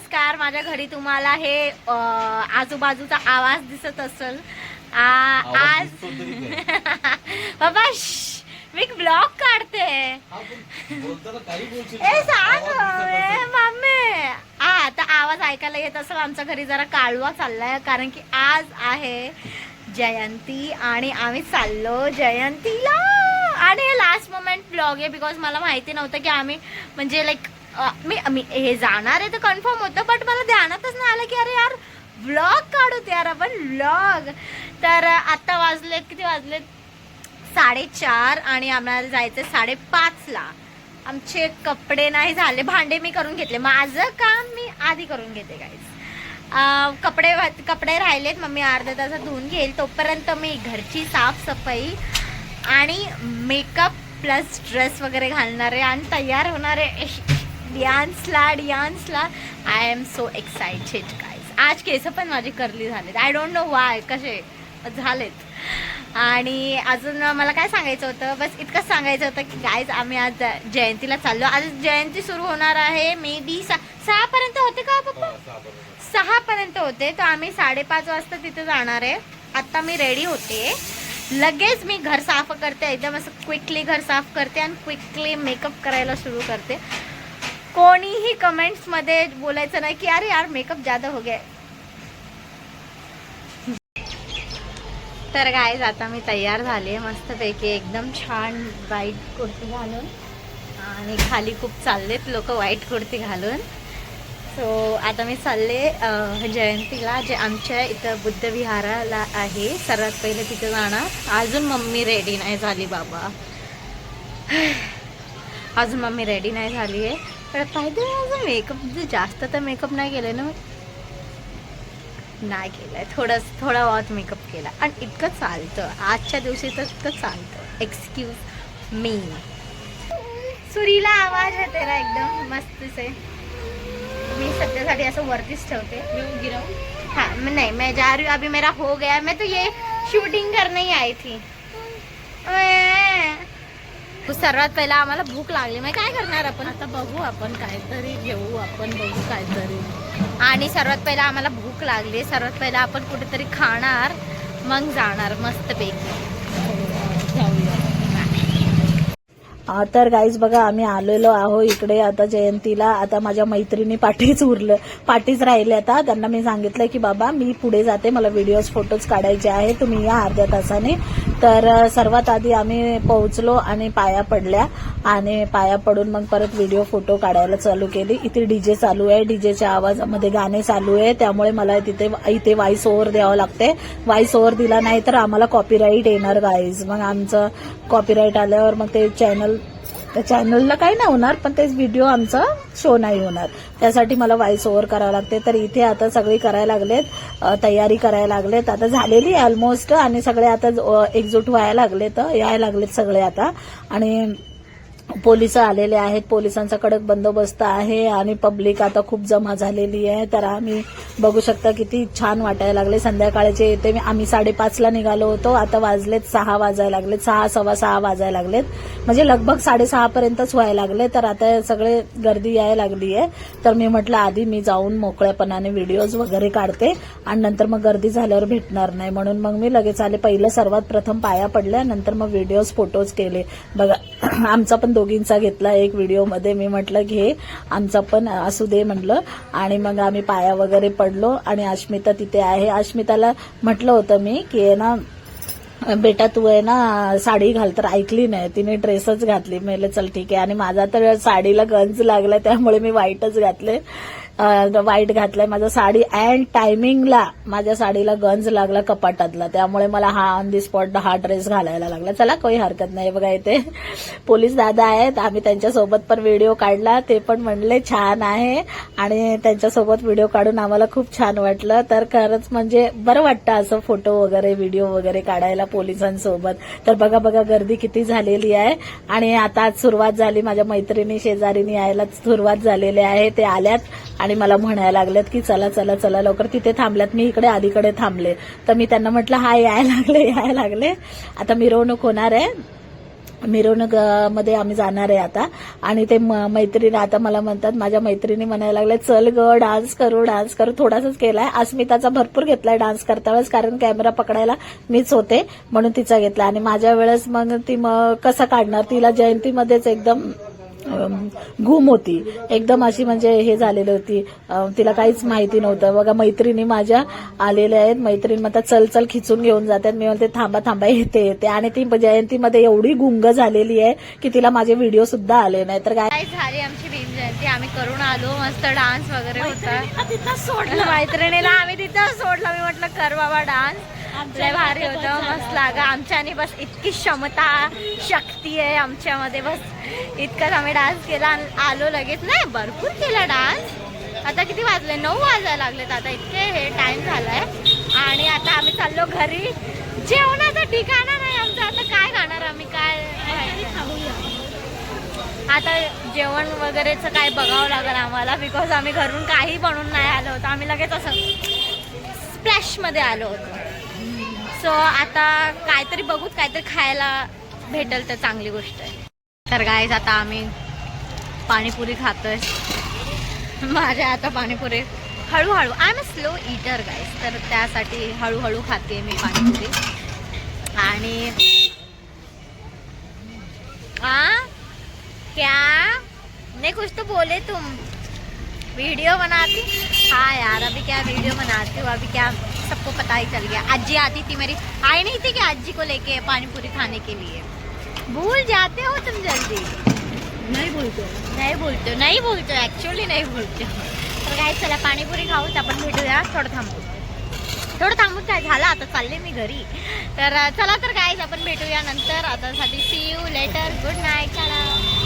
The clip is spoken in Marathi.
नमस्कार. माझ्या घरी तुम्हाला हे आजूबाजूचा आवाज दिसत असेल. आज बाबा मी ब्लॉग काढते. ए सांग मम्मी. आता आवाज ऐकायला येत असेल. आमच्या घरी जरा कालवा चाललाय कारण की आज आहे जयंती आणि आम्ही चाललो जयंतीला. आणि हे लास्ट मोमेंट ब्लॉग आहे बिकॉज मला माहिती नव्हतं की आम्ही म्हणजे लाईक मी हे जाणार आहे तर कन्फर्म होतं, बट मला ध्यानातच नाही आलं की अरे यार व्लॉग काढूत यार आपण व्लॉग. तर आता वाजलेत किती वाजलेत 4:30 आणि आम्हाला जायचं 5:30ला. आमचे कपडे नाही झाले, भांडे मी करून घेतले. माझं काम मी आधी करून घेते गाईज. कपडे राहिलेत, मम्मी अर्ध्या तासात धुवून घेईल. तोपर्यंत मी घरची साफसफाई आणि मेकअप प्लस ड्रेस वगैरे घालणार आहे आणि तयार होणार आहे डियान्सला. I am so excited guys. आज केस पण माझे कर्ली झालेत. आय डोंट नो वाय, कसे झालेत. आणि अजून मला काय सांगायचं होतं, बस इतकंच सांगायचं होतं की गाईज आम्ही आज जयंतीला चाललो. आज जयंती सुरू होणार आहे मे बी 6 पर्यंत होते का पप्पा? 6 पर्यंत होते. तर आम्ही 5:30 वाजता तिथे जाणार आहे. आता मी रेडी होते, लगेच मी घर साफ करते, एकदम असं क्विकली घर साफ करते आणि क्विकली मेकअप करायला सुरू करते. कोणीही कमेंट्स मध्ये बोलायचं नाही की अरे यार मेकअप ज्यादा हो गया. तर गाईज आता मी तयार झाले मस्तपैकी एकदम छान व्हाईट कुर्ती घालून आणि खाली खूप चाललेत लोक व्हाईट कुर्ती घालून. सो आता मी चालले जयंतीला, जे आमच्या इथं बुद्ध विहाराला आहे. सर्वात पहिले तिथे जाणार. अजून मम्मी रेडी नाही झाली बाबा, अजून मम्मी रेडी नाही झाली आहे. पण पाहिजे अजून मेकअप जास्त तर मेकअप नाही केलं ना, नाही केलंय, थोडा बहुत मेकअप केला आणि इतकं चालतं आजच्या दिवशी तर इतकं चालतं. Excuse me. सुरीला आवाज येते ना एकदम मस्त से. मी सध्यासाठी असं वरतीच ठेवते. हाँ नहीं, मैं जा रही हूँ अभी, मेरा हो गया. मैं तो ये शूटिंग करने ही आई थी. सर्वात पहिला आम्हाला भूक लागली. मग काय करणार आपण? आता बघू, आपण काहीतरी घेऊ, आपण बघू काहीतरी. आणि सर्वात पहिला आम्हाला भूक लागली. सर्वात पहिला आपण कुठेतरी खाणार, मग जाणार मस्तपैकी. तर गाईज बघा आम्ही आलेलो आहो इकडे आता जयंतीला. आता माझ्या मैत्रिणी पाठीच राहिले. आता त्यांना मी सांगितलं की बाबा मी पुढे जाते, मला व्हिडिओज फोटोज काढायचे आहे, तुम्ही या अर्ध्या तासाने. तर सर्वात आधी आम्ही पोहोचलो आणि पाया पडल्या आणि पाया पडून मग परत व्हिडिओ फोटो काढायला चालू केली. इथे डीजे चालू आहे, डीजेच्या आवाजामध्ये गाणे चालू आहे, त्यामुळे मला इथे व्हॉइस ओव्हर द्यावं लागते. व्हॉइस ओव्हर दिला नाही तर आम्हाला कॉपीराईट येणार गाईज. मग आमचं कॉपीराईट आल्यावर मग ते चॅनलला काही नाही होणार, पण तेच व्हिडिओ आमचा शो नाही होणार. त्यासाठी मला व्हॉइस ओव्हर करावं लागते. तर इथे आता सगळे करायला लागलेत, तयारी करायला लागलेत. आता झालेली ऑलमोस्ट आणि सगळे आता एकजूट व्हायला लागलेत, यायला लागलेत सगळे आता. आणि पोलिस आलेले आहेत, पोलिसांचा कडक बंदोबस्त आहे आणि पब्लिक आता खूप जमा झालेली आहे. तर आम्ही बघू शकता किती छान वाटायला लागले. संध्याकाळचे इथे आम्ही 5:30ला निघालो होतो, आता वाजलेत 6 वाजायला लागलेत, 6 सव्वा 6 वाजायला लागलेत, म्हणजे लगभग 6:30 पर्यंतच व्हायला लागले. तर आता सगळे गर्दी यायला लागली आहे. तर मी म्हटलं आधी मी जाऊन मोकळ्यापणाने व्हिडिओज वगैरे काढते आणि नंतर मग गर्दी झाल्यावर भेटणार नाही, म्हणून मग मी लगेच आले. पहिलं सर्वात प्रथम पाया पडल्या, नंतर मग व्हिडिओज फोटोज केले. बघा आमचा पण दोघींचा घेतला एक व्हिडिओमध्ये. मी म्हटलं घे, आमचा पण असू दे म्हटलं. आणि मग आम्ही पाया वगैरे पडलो आणि अश्मिता तिथे आहे. अश्मिताला म्हटलं होतं मी की ना बेटा तू आहे ना साडी घाल, तर ऐकली नाही, तिने ड्रेसच घातली. मी चल ठीक आहे. आणि माझा तर साडीला गंज लागला त्यामुळे मी व्हाईटच घातले, व्हाईट घातलाय. माझा साडी अँड टायमिंगला माझ्या साडीला गंज लागला कपाटातला, त्यामुळे मला ऑन दी स्पॉट हा ड्रेस घालायला लागला. चला काही हरकत नाही. बघा इथे पोलीस दादा आहेत, आम्ही त्यांच्यासोबत पण व्हिडिओ काढला, ते पण म्हणले छान आहे आणि त्यांच्यासोबत व्हिडिओ काढून आम्हाला खूप छान वाटलं. तर खरंच म्हणजे बरं वाटतं असं फोटो वगैरे व्हिडिओ वगैरे काढायला पोलिसांसोबत. तर बघा गर्दी किती झालेली आहे. आणि आता आज सुरुवात झाली, माझ्या मैत्रिणी शेजारीने यायला सुरुवात झालेली आहे. ते आल्यात आणि मला म्हणायला लागलेत की चला चला चला लवकर. तिथे थांबल्यात, मी इकडे अलीकडे थांबले. तर मी त्यांना म्हटलं हा यायला लागले. आता मिरवणूक होणार आहे मिरवणुकीमध्ये आम्ही जाणार आहे आता. आणि ते मैत्रिणी आता मला म्हणतात, माझ्या मैत्रिणी म्हणायला लागल्या चल ग डान्स करू. थोडासाच केलाय. अस्मिताचा भरपूर घेतलाय डान्स करता वेळेस, कारण कॅमेरा पकडायला मीच होते म्हणून तिचा घेतला. आणि माझ्या वेळेस मग ती कसा काढणार, तिला जयंतीमध्येच एकदम घूम होती, एकदम अशी म्हणजे हे झालेली होती, तिला काहीच माहिती नव्हतं. बघा मैत्रिणी माझ्या आलेल्या आहेत, मैत्रिणी म्हणतात चल चल खिचून घेऊन जातात. मी म्हणते थांबा येते. आणि ती जयंतीमध्ये एवढी गुंग झालेली आहे की तिला माझे व्हिडिओ सुद्धा आले नाही. तर काय झाली आमची भीम जयंती, आम्ही करून आलो, मस्त डान्स वगैरे होता. तिथं सोडलं मैत्रिणीला, आम्ही तिथं सोडलं. मी म्हटलं कर बाबा डान्स, लय भारी होतं, मस्त लागा. आमच्याने बस इतकी क्षमता शक्ती आहे आमच्यामध्ये, बस इतकंच आम्ही डान्स केला आलो लगेच. नाही भरपूर केला डान्स. आता किती वाजले, 9 वाजायला लागलेत आता, इतके हे टाइम झालाय. आणि आता आम्ही चाललो घरी. जेवणाचं ठिकाणा नाही आमचं, आता काय खाणार आम्ही, काय आता जेवण वगैरेचं काय बघावं लागेल आम्हाला, बिकॉज आम्ही घरून काही बनवून नाही आलो होतो. आम्ही लगेच असं स्प्लॅशमध्ये आलो होतो. सो आता काहीतरी बघूत, काहीतरी खायला भेटेल तर चांगली गोष्ट आहे. तर गाईज आता आम्ही पाणीपुरी खातोय. माझ्या आता पाणीपुरी हळूहळू, I am a slow eater guys, तर त्यासाठी हळूहळू खाते मी पाणीपुरी. आणि क्या नहीं कुछ तो बोले तुम, वीडियो बनाती? हाँ यार अभी क्या वीडियो बनाती हूँ, अभी क्या सबको पता ही चल गया. आजी आती थी मेरी, आई नहीं थी कि आजी को लेके पानीपुरी खाने के लिए. भूल जाते हो तुम जल्दी. नहीं बोलते हो ऍक्च्युअली नाही बोलते हो. तर काय चला पाणीपुरी खाऊ, आपण भेटूया. थोडं थांबून काय झालं, आता चालले मी घरी. तर चला तर काय आपण भेटूया नंतर. आता साठी see you later, good night, चला.